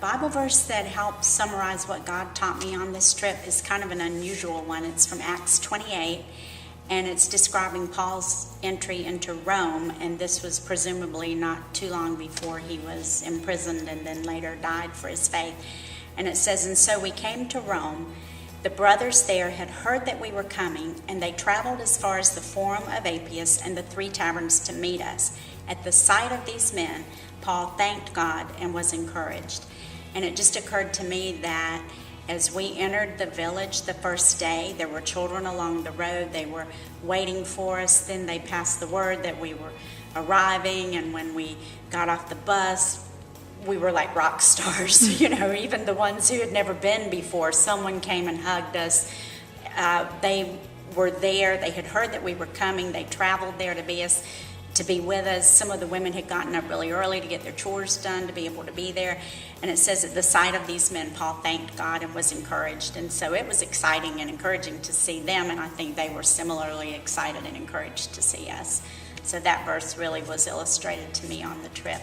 Bible verse that helps summarize what God taught me on this trip is kind of an unusual one. It's from Acts 28, and it's describing Paul's entry into Rome, and this was presumably not too long before he was imprisoned and then later died for his faith. And it says, "And so we came to Rome. The brothers there had heard that we were coming, and they traveled as far as the Forum of Appius and the Three Taverns to meet us. At the sight of these men, Paul thanked God and was encouraged." And it just occurred to me that as we entered the village the first day, there were children along the road. They were waiting for us. Then they passed the word that we were arriving, and when we got off the bus, we were like rock stars. Even the ones who had never been before, someone came and hugged us. They were there. They had heard that we were coming. They traveled there to be with us. Some of the women had gotten up really early to get their chores done to be able to be there. And it says, at the sight of these men, Paul thanked God and was encouraged. And so it was exciting and encouraging to see them, and I think they were similarly excited and encouraged to see us. So that verse really was illustrated to me on the trip.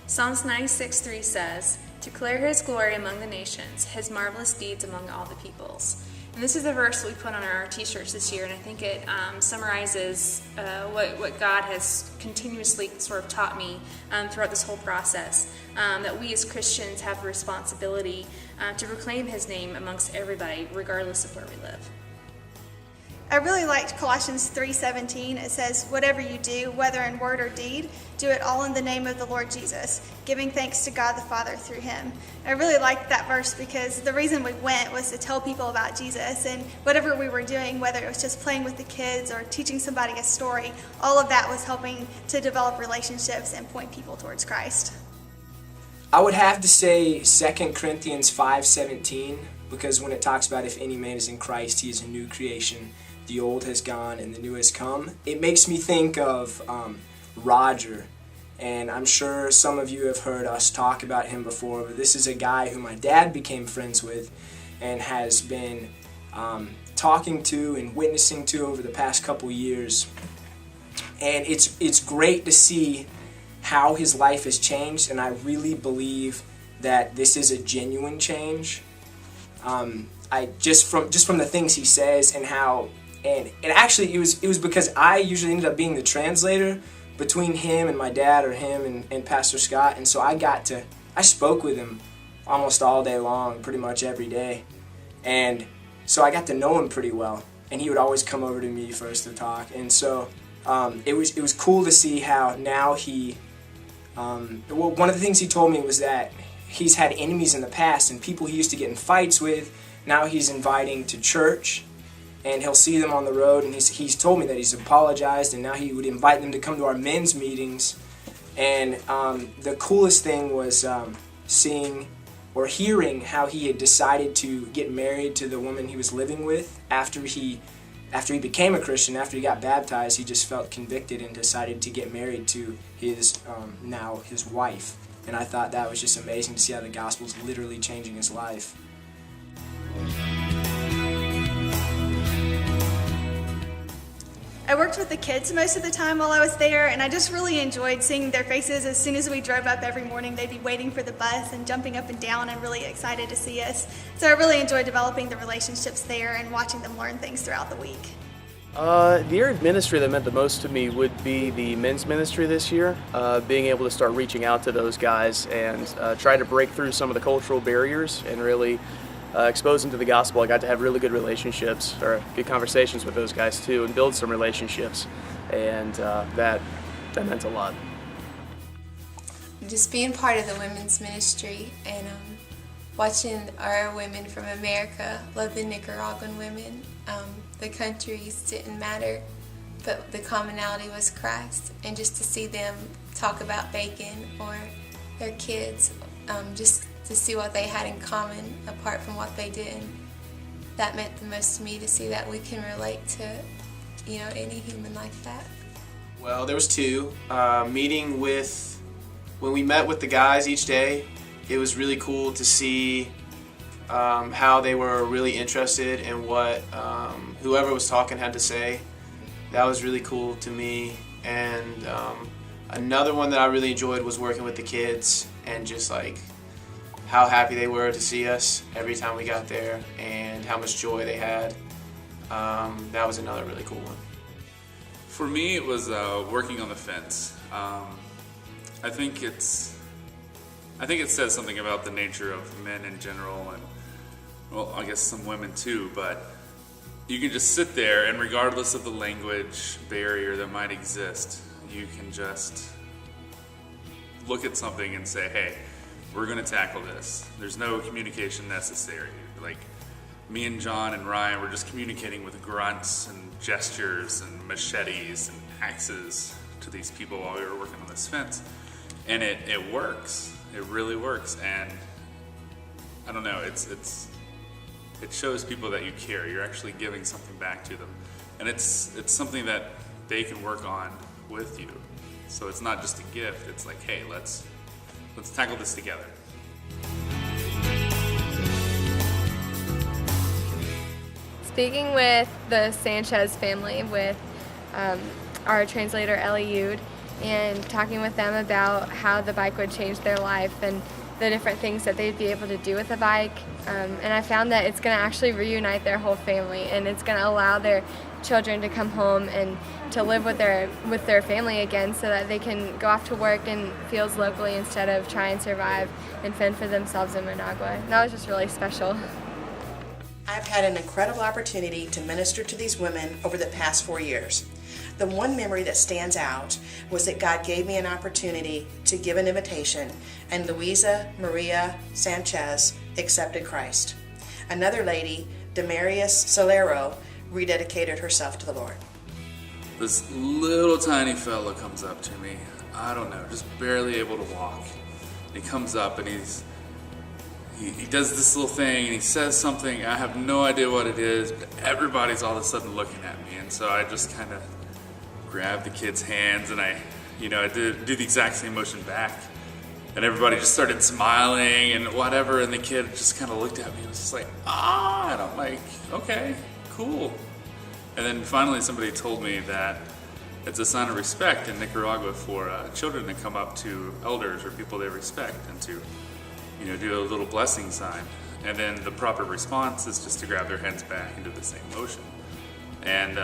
Psalms 96:3 says, "Declare his glory among the nations, his marvelous deeds among all the peoples." And this is the verse we put on our t-shirts this year, and I think it summarizes what God has continuously sort of taught me throughout this whole process, that we as Christians have a responsibility to proclaim his name amongst everybody, regardless of where we live. I really liked Colossians 3:17. It says, "Whatever you do, whether in word or deed, do it all in the name of the Lord Jesus, giving thanks to God the Father through him." I really liked that verse because the reason we went was to tell people about Jesus, and whatever we were doing, whether it was just playing with the kids or teaching somebody a story, all of that was helping to develop relationships and point people towards Christ. I would have to say 2 Corinthians 5:17, because when it talks about if any man is in Christ, he is a new creation. The old has gone and the new has come. It makes me think of Roger, and I'm sure some of you have heard us talk about him before, but this is a guy who my dad became friends with and has been talking to and witnessing to over the past couple years. And it's great to see how his life has changed, and I really believe that this is a genuine change. Just from the things he says and how. And actually, it was because I usually ended up being the translator between him and my dad, or him and Pastor Scott, and so I spoke with him almost all day long, pretty much every day, and so I got to know him pretty well, and he would always come over to me first to talk, and so it was cool to see how now one of the things he told me was that he's had enemies in the past, and people he used to get in fights with, now he's inviting to church. And he'll see them on the road, and he's told me that he's apologized, and now he would invite them to come to our men's meetings. And the coolest thing was seeing or hearing how he had decided to get married to the woman he was living with after he became a Christian. After he got baptized, he just felt convicted and decided to get married to his now his wife. And I thought that was just amazing to see how the gospel's literally changing his life. I worked with the kids most of the time while I was there, and I just really enjoyed seeing their faces. As soon as we drove up every morning, they'd be waiting for the bus and jumping up and down and really excited to see us. So I really enjoyed developing the relationships there and watching them learn things throughout the week. The area of ministry that meant the most to me would be the men's ministry this year. Being able to start reaching out to those guys and try to break through some of the cultural barriers and really expose them to the gospel. I got to have really good relationships, or good conversations with those guys too, and build some relationships, and that meant a lot. Just being part of the women's ministry and watching our women from America love the Nicaraguan women. The countries didn't matter, but the commonality was Christ. And just to see them talk about bacon or their kids, just to see what they had in common apart from what they did, that meant the most to me, to see that we can relate to, any human like that. Well, there was two. When we met with the guys each day, it was really cool to see how they were really interested in what whoever was talking had to say. That was really cool to me. And Another one that I really enjoyed was working with the kids and just like how happy they were to see us every time we got there and how much joy they had. That was another really cool one. For me, it was working on the fence. I think it says something about the nature of men in general, and well, I guess some women too. But you can just sit there, and regardless of the language barrier that might exist, you can just look at something and say, "Hey, we're going to tackle this." There's no communication necessary. Like me and John and Ryan were just communicating with grunts and gestures and machetes and axes to these people while we were working on this fence. And it works. It really works. And I don't know, it shows people that you care. You're actually giving something back to them. And it's something that they can work on with you. So it's not just a gift. It's like, hey, let's tackle this together. Speaking with the Sanchez family, with our translator Eliud, and talking with them about how the bike would change their life and the different things that they'd be able to do with a bike. And I found that it's going to actually reunite their whole family, and it's going to allow their children to come home and to live with their family again, so that they can go off to work in fields locally instead of try and survive and fend for themselves in Managua. And that was just really special. I've had an incredible opportunity to minister to these women over the past 4 years. The one memory that stands out was that God gave me an opportunity to give an invitation, and Luisa Maria Sanchez accepted Christ. Another lady, Demarius Solero, rededicated herself to the Lord. This little tiny fella comes up to me. I don't know, just barely able to walk. He comes up and he does this little thing and he says something. I have no idea what it is, but everybody's all of a sudden looking at me. And so I just kind of grab the kid's hands and I do the exact same motion back. And everybody just started smiling and whatever. And the kid just kind of looked at me and was just like, ah, and I'm like, okay, cool. And then finally somebody told me that it's a sign of respect in Nicaragua for children to come up to elders or people they respect and to do a little blessing sign. And then the proper response is just to grab their hands back and do the same motion. And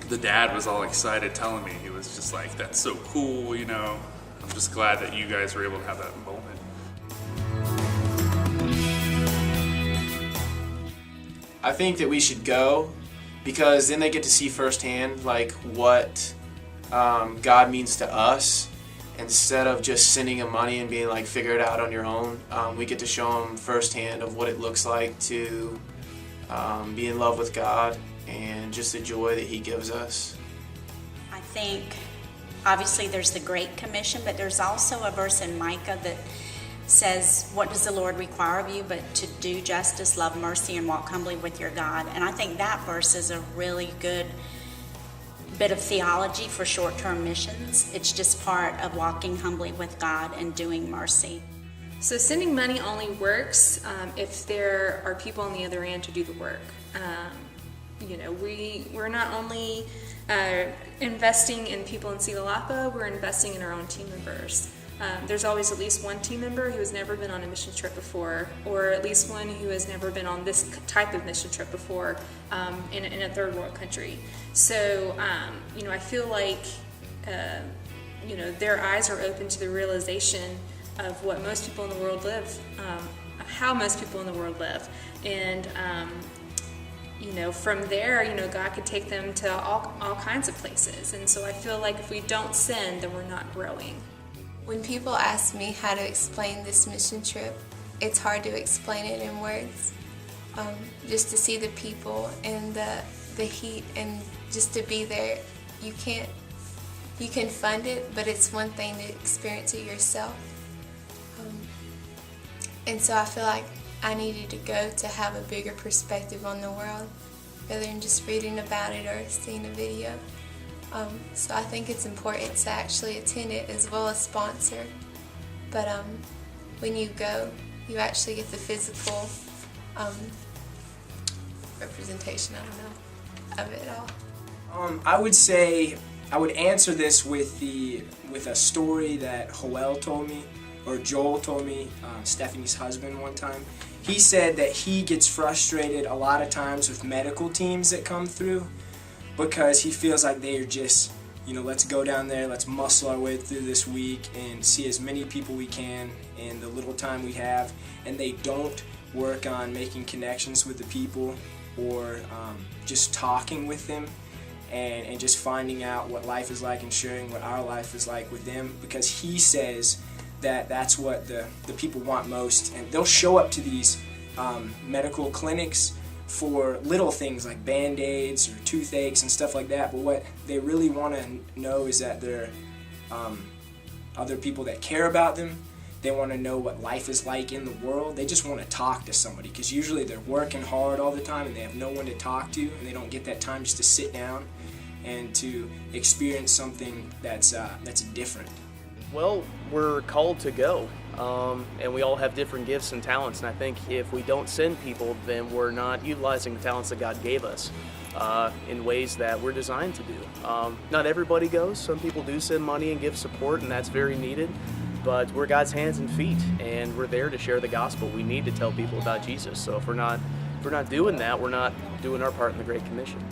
the dad was all excited telling me, he was just like, that's so cool, I'm just glad that you guys were able to have that moment. I think that we should go because then they get to see firsthand like what God means to us. Instead of just sending them money and being like, figure it out on your own, we get to show them firsthand of what it looks like to be in love with God and just the joy that He gives us. I think obviously there's the Great Commission, but there's also a verse in Micah that says, what does the Lord require of you but to do justice, love mercy, and walk humbly with your God? And I think that verse is a really good bit of theology for short-term missions. It's just part of walking humbly with God and doing mercy. So sending money only works if there are people on the other end to do the work. We're not only investing in people in Sigalapa, we're investing in our own team members. There's always at least one team member who has never been on a mission trip before, or at least one who has never been on this type of mission trip before in a third world country. So, I feel like, their eyes are open to the realization of what most people in the world live, how most people in the world live. And, from there, God could take them to all kinds of places. And so I feel like if we don't send, then we're not growing. When people ask me how to explain this mission trip, it's hard to explain it in words. Just to see the people and the heat and just to be there, you can fund it, but it's one thing to experience it yourself. And so I feel like I needed to go to have a bigger perspective on the world rather than just reading about it or seeing a video. So I think it's important to actually attend it as well as sponsor. But when you go, you actually get the physical representation, of it all. I would say I would answer this with a story that Joel told me, or Joel told me, Stephanie's husband, one time. He said that he gets frustrated a lot of times with medical teams that come through because he feels like they are just, let's go down there, let's muscle our way through this week and see as many people we can in the little time we have, and they don't work on making connections with the people or just talking with them and just finding out what life is like and sharing what our life is like with them, because he says that that's what the people want most. And they'll show up to these medical clinics for little things like Band-Aids or toothaches and stuff like that, but what they really want to know is that there are other people that care about them. They want to know what life is like in the world. They just want to talk to somebody, because usually they're working hard all the time and they have no one to talk to, and they don't get that time just to sit down and to experience something that's different. Well, we're called to go, and we all have different gifts and talents, and I think if we don't send people, then we're not utilizing the talents that God gave us in ways that we're designed to do. Not everybody goes. Some people do send money and give support, and that's very needed, but we're God's hands and feet, and we're there to share the gospel. We need to tell people about Jesus, so if we're not doing that, we're not doing our part in the Great Commission.